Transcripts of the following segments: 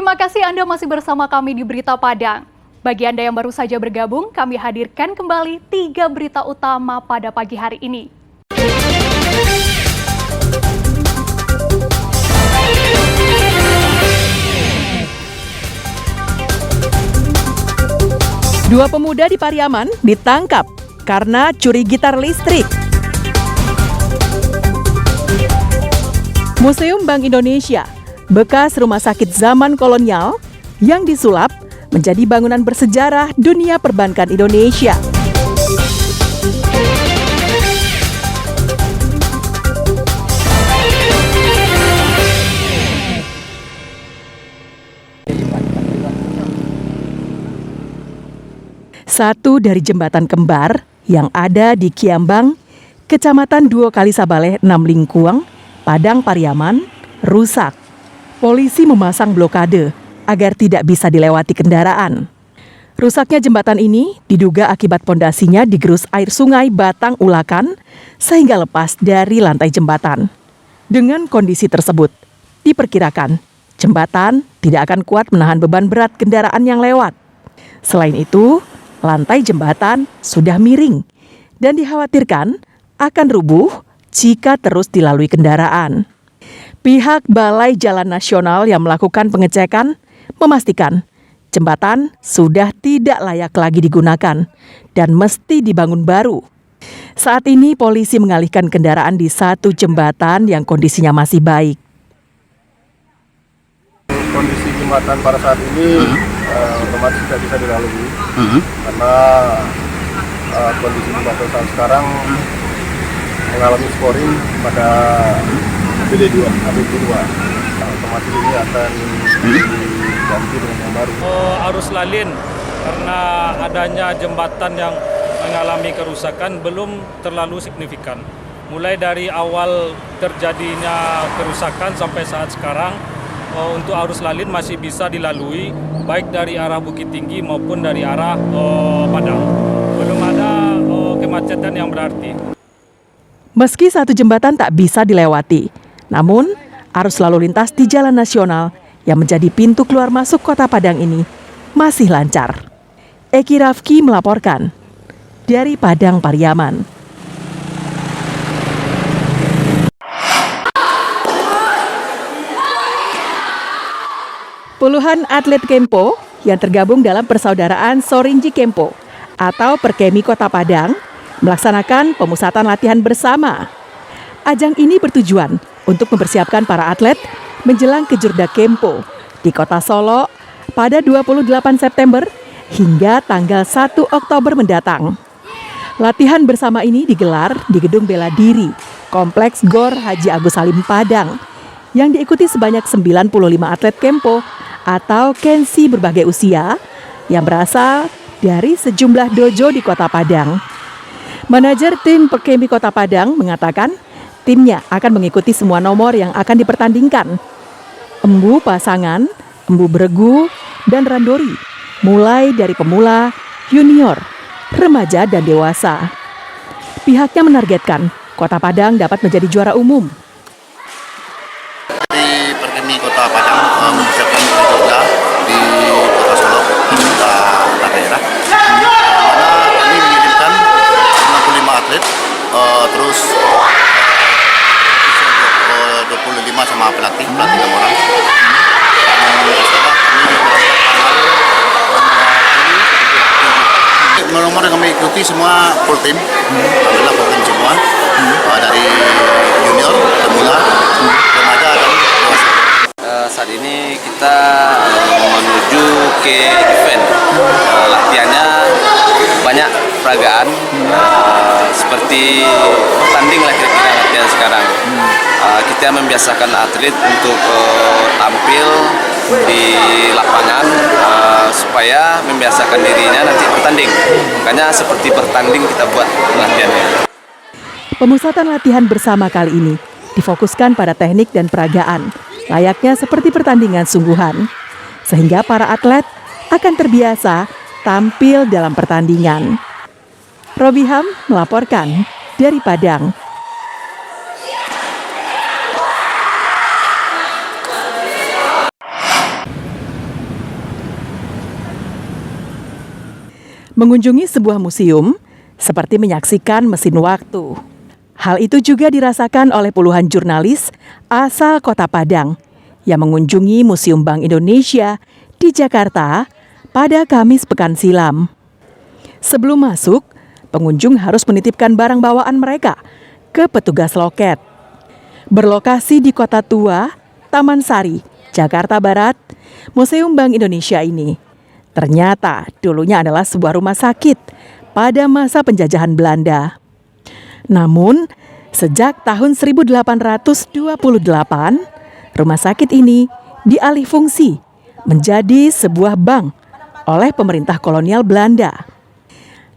Terima kasih Anda masih bersama kami di Berita Padang. Bagi Anda yang baru saja bergabung, kami hadirkan kembali 3 berita utama pada pagi hari ini. Dua pemuda di Pariaman ditangkap karena curi gitar listrik. Museum Bank Indonesia, bekas rumah sakit zaman kolonial yang disulap menjadi bangunan bersejarah dunia perbankan Indonesia. Satu dari jembatan kembar yang ada di Kiambang, Kecamatan Duo Kalisabaleh 6 Lingkuang, Padang Pariaman, rusak. Polisi memasang blokade agar tidak bisa dilewati kendaraan. Rusaknya jembatan ini diduga akibat pondasinya digerus air sungai Batang Ulakan sehingga lepas dari lantai jembatan. Dengan kondisi tersebut, diperkirakan jembatan tidak akan kuat menahan beban berat kendaraan yang lewat. Selain itu, lantai jembatan sudah miring dan dikhawatirkan akan rubuh jika terus dilalui kendaraan. Pihak Balai Jalan Nasional yang melakukan pengecekan memastikan jembatan sudah tidak layak lagi digunakan dan mesti dibangun baru. Saat ini polisi mengalihkan kendaraan di satu jembatan yang kondisinya masih baik. Kondisi jembatan pada saat ini otomatis tidak bisa dilalui karena kondisi jembatan saat sekarang mengalami scoring pada APD2. Otomatis ini akan diganti dengan yang baru. Arus lalin karena adanya jembatan yang mengalami kerusakan belum terlalu signifikan. Mulai dari awal terjadinya kerusakan sampai saat sekarang, untuk arus lalin masih bisa dilalui baik dari arah Bukit Tinggi maupun dari arah Padang. Belum ada kemacetan yang berarti. Meski satu jembatan tak bisa dilewati, namun arus lalu lintas di Jalan Nasional yang menjadi pintu keluar masuk Kota Padang ini masih lancar. Eki Rafki melaporkan dari Padang Pariaman. Puluhan atlet Kempo yang tergabung dalam persaudaraan Sorinji Kempo atau Perkemi Kota Padang melaksanakan pemusatan latihan bersama. Ajang ini bertujuan untuk mempersiapkan para atlet menjelang Kejurda Kempo di Kota Solo pada 28 September hingga tanggal 1 Oktober mendatang. Latihan bersama ini digelar di Gedung Bela Diri, Kompleks Gor Haji Agus Salim Padang, yang diikuti sebanyak 95 atlet Kempo atau Kensi berbagai usia yang berasal dari sejumlah dojo di Kota Padang. Manajer tim Perkemi Kota Padang mengatakan timnya akan mengikuti semua nomor yang akan dipertandingkan. Embu pasangan, embu beregu, dan randori, mulai dari pemula, junior, remaja, dan dewasa. Pihaknya menargetkan Kota Padang dapat menjadi juara umum. Di Perkemi Kota Padang mempersiapkan Kejurda di Kota Solo, Kota daerah. Mana kami mengirimkan 65 atlet, terus 25 sama pelatih 6 orang. Nomor yang kami ikuti semua full team, alhamdulillah full team semua, dari junior, pemula, remaja dan dewasa. Saat ini kita menuju ke event. Latihannya banyak peragaan, seperti pertanding lah kira-kira latihan sekarang. Kita membiasakan atlet untuk tampil di lapangan supaya membiasakan dirinya nanti bertanding. Makanya seperti bertanding kita buat latihannya. Pemusatan latihan bersama kali ini difokuskan pada teknik dan peragaan, layaknya seperti pertandingan sungguhan, sehingga para atlet akan terbiasa tampil dalam pertandingan. Robiham melaporkan dari Padang. Mengunjungi sebuah museum seperti menyaksikan mesin waktu. Hal itu juga dirasakan oleh puluhan jurnalis asal Kota Padang yang mengunjungi Museum Bank Indonesia di Jakarta pada Kamis pekan silam. Sebelum masuk, pengunjung harus menitipkan barang bawaan mereka ke petugas loket. Berlokasi di Kota Tua, Taman Sari, Jakarta Barat, Museum Bank Indonesia ini ternyata dulunya adalah sebuah rumah sakit pada masa penjajahan Belanda. Namun, sejak tahun 1828, rumah sakit ini dialih fungsi menjadi sebuah bank oleh pemerintah kolonial Belanda.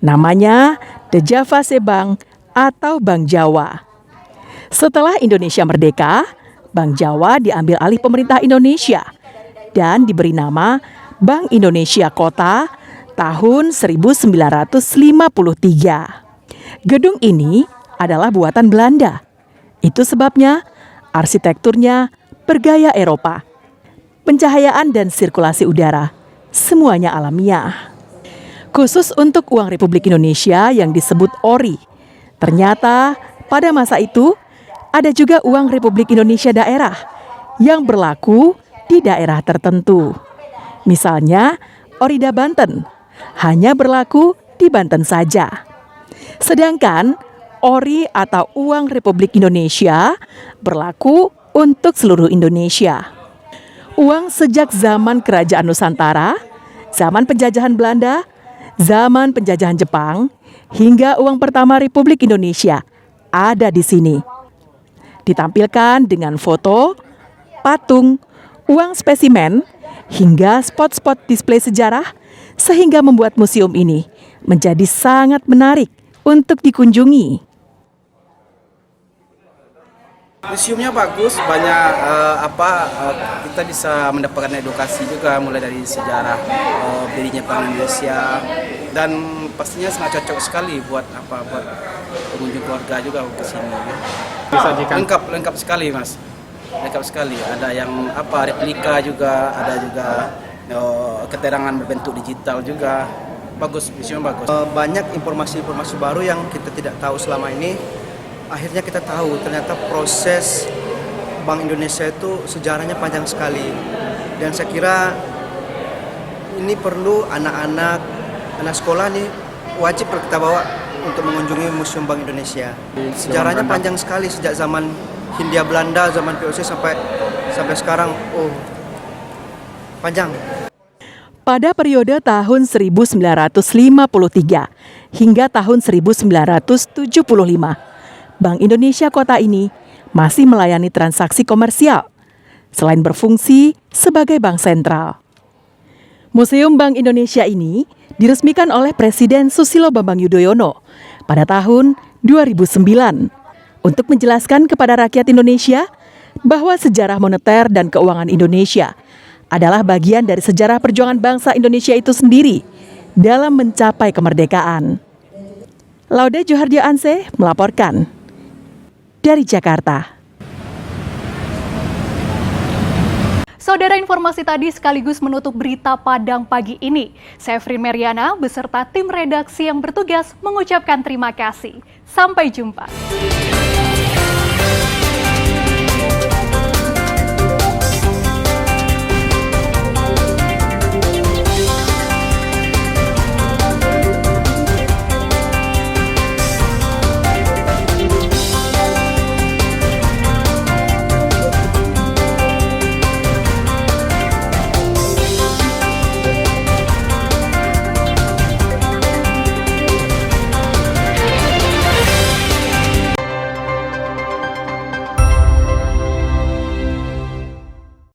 Namanya The Javase Bank atau Bank Jawa. Setelah Indonesia merdeka, Bank Jawa diambil alih pemerintah Indonesia dan diberi nama Bank Indonesia Kota tahun 1953. Gedung ini adalah buatan Belanda. Itu sebabnya arsitekturnya bergaya Eropa. Pencahayaan dan sirkulasi udara semuanya alamiah. Khusus untuk uang Republik Indonesia yang disebut ori. Ternyata pada masa itu ada juga uang Republik Indonesia daerah yang berlaku di daerah tertentu. Misalnya, Orida Banten hanya berlaku di Banten saja. Sedangkan ori atau uang Republik Indonesia berlaku untuk seluruh Indonesia. Uang sejak zaman Kerajaan Nusantara, zaman penjajahan Belanda, zaman penjajahan Jepang, hingga uang pertama Republik Indonesia ada di sini. Ditampilkan dengan foto, patung, uang spesimen, hingga spot-spot display sejarah, sehingga membuat museum ini menjadi sangat menarik untuk dikunjungi. Museumnya bagus, banyak kita bisa mendapatkan edukasi juga mulai dari sejarah berdirinya Bank Indonesia, dan pastinya sangat cocok sekali buat pengunjung keluarga juga ke sini. Lengkap sekali, Mas. Lengkap sekali. Ada yang replika juga, ada juga keterangan berbentuk digital juga. Bagus, museum bagus. Banyak informasi-informasi baru yang kita tidak tahu selama ini. Akhirnya kita tahu ternyata proses Bank Indonesia itu sejarahnya panjang sekali. Dan saya kira ini perlu anak sekolah nih wajib kita bawa untuk mengunjungi Museum Bank Indonesia. Sejarahnya panjang sekali sejak zaman Hindia Belanda, zaman VOC sampai sekarang. Oh, panjang. Pada periode tahun 1953 hingga tahun 1975, Bank Indonesia Kota ini masih melayani transaksi komersial, selain berfungsi sebagai bank sentral. Museum Bank Indonesia ini diresmikan oleh Presiden Susilo Bambang Yudhoyono pada tahun 2009 untuk menjelaskan kepada rakyat Indonesia bahwa sejarah moneter dan keuangan Indonesia adalah bagian dari sejarah perjuangan bangsa Indonesia itu sendiri dalam mencapai kemerdekaan. Laude Johardio Anse melaporkan dari Jakarta. Saudara, informasi tadi sekaligus menutup berita Padang pagi ini. Saya Frin Meriana beserta tim redaksi yang bertugas mengucapkan terima kasih. Sampai jumpa.